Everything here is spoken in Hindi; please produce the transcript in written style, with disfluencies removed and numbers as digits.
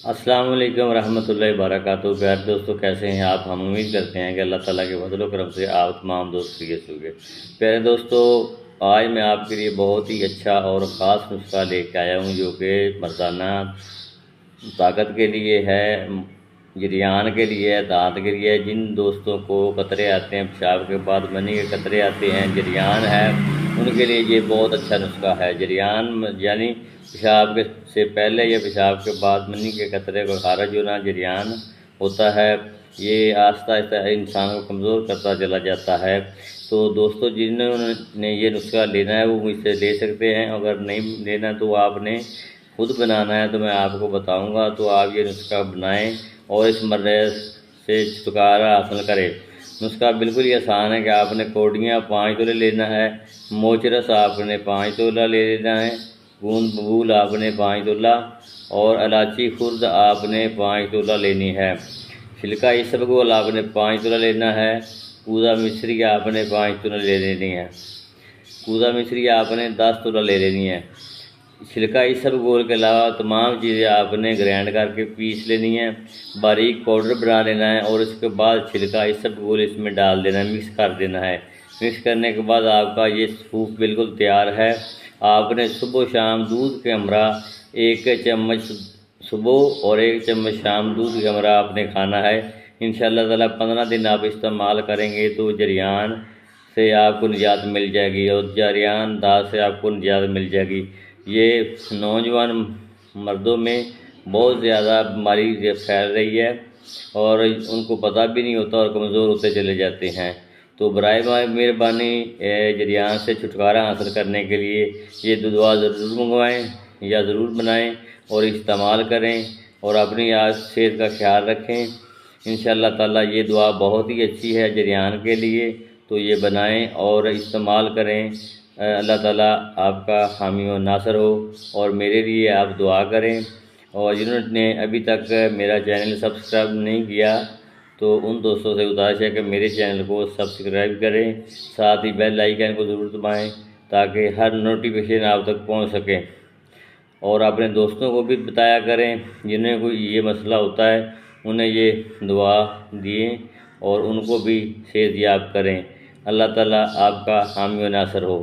अस्सलाम वालेकुम रहमतुल्लाहि व बरकातुहू। प्यारे दोस्तों, कैसे हैं आप? हम उम्मीद करते हैं कि अल्लाह ताला के फजल व करम से आप तमाम दोस्त खैरियत से होंगे। प्यारे दोस्तों, आज मैं आपके लिए बहुत ही अच्छा और ख़ास नुस्खा लेके आया हूँ जो कि मर्दाना ताकत के लिए है, जरियान के लिए है, दांत के लिए है। जिन दोस्तों को कतरे आते हैं, पेशाब के बाद मनी के कतरे आते हैं, जरियान है, उनके लिए ये बहुत अच्छा नुस्खा है। जरियान यानी पेशाब के से पहले या पेशाब के बाद मनी के कतरे को खारिज होना जरियान होता है। ये आहिस्ता आहिस्ता इंसान को कमज़ोर करता चला जाता है। तो दोस्तों, जिन्होंने ये नुस्खा लेना है वो मुझसे ले सकते हैं। अगर नहीं लेना तो आपने खुद बनाना है, तो मैं आपको बताऊंगा। तो आप ये नुस्खा बनाएं और इस मर्ज़ से छुटकारा हासिल करें। नुस्खा बिल्कुल ही आसान है कि आपने कौड़ियाँ 5 तोले लेना है, मोचरस आपने 5 तोला ले लेना है, गूंद बबूल आपने 5 तोला और इलायची खुर्द आपने 5 तोला लेनी है। छिलका इसबगोल आपने 5 तोला लेना है। कूदा मिश्री आपने 5 तोला ले लेनी है। कूदा मिश्री आपने 10 तोला ले लेनी है। छिलका इसबगोल के अलावा तमाम चीज़ें आपने ग्राइंड करके पीस लेनी है, बारीक पाउडर बना लेना है और इसके बाद छिलका इसबगोल इसमें डाल देना है, मिक्स कर देना है। मिक्स करने के बाद आपका ये सूप बिल्कुल तैयार है। आपने सुबह शाम दूध के हमरा 1 चम्मच सुबह और 1 चम्मच शाम दूध के हमरा आपने खाना है। इंशाअल्लाह ताला 15 दिन आप इस्तेमाल करेंगे तो जरियान से आपको निजात मिल जाएगी और जरियान दांत से आपको निजात मिल जाएगी। ये नौजवान मर्दों में बहुत ज़्यादा बीमारी फैल रही है और उनको पता भी नहीं होता और कमज़ोर होते चले जाते हैं। तो बराए मेहरबानी जरियान से छुटकारा हासिल करने के लिए ये दुआ ज़रूर मंगवाएं या ज़रूर बनाएं और इस्तेमाल करें और अपनी आज सेहत का ख्याल रखें। इंशाअल्लाह ताला ये दुआ बहुत ही अच्छी है जरियान के लिए, तो ये बनाएं और इस्तेमाल करें। अल्लाह ताला आपका हामी व नासर हो और मेरे लिए आप दुआ करें। और जिन्होंने अभी तक मेरा चैनल सब्सक्राइब नहीं किया तो उन दोस्तों से गुजारिश है कि मेरे चैनल को सब्सक्राइब करें, साथ ही बेल आइकन को ज़रूर दबाएं ताकि हर नोटिफिकेशन आप तक पहुंच सके। और अपने दोस्तों को भी बताया करें जिन्हें कोई ये मसला होता है, उन्हें ये दुआ दिए और उनको भी सेहतयाब करें। अल्लाह ताला आपका हामी व नासर हो।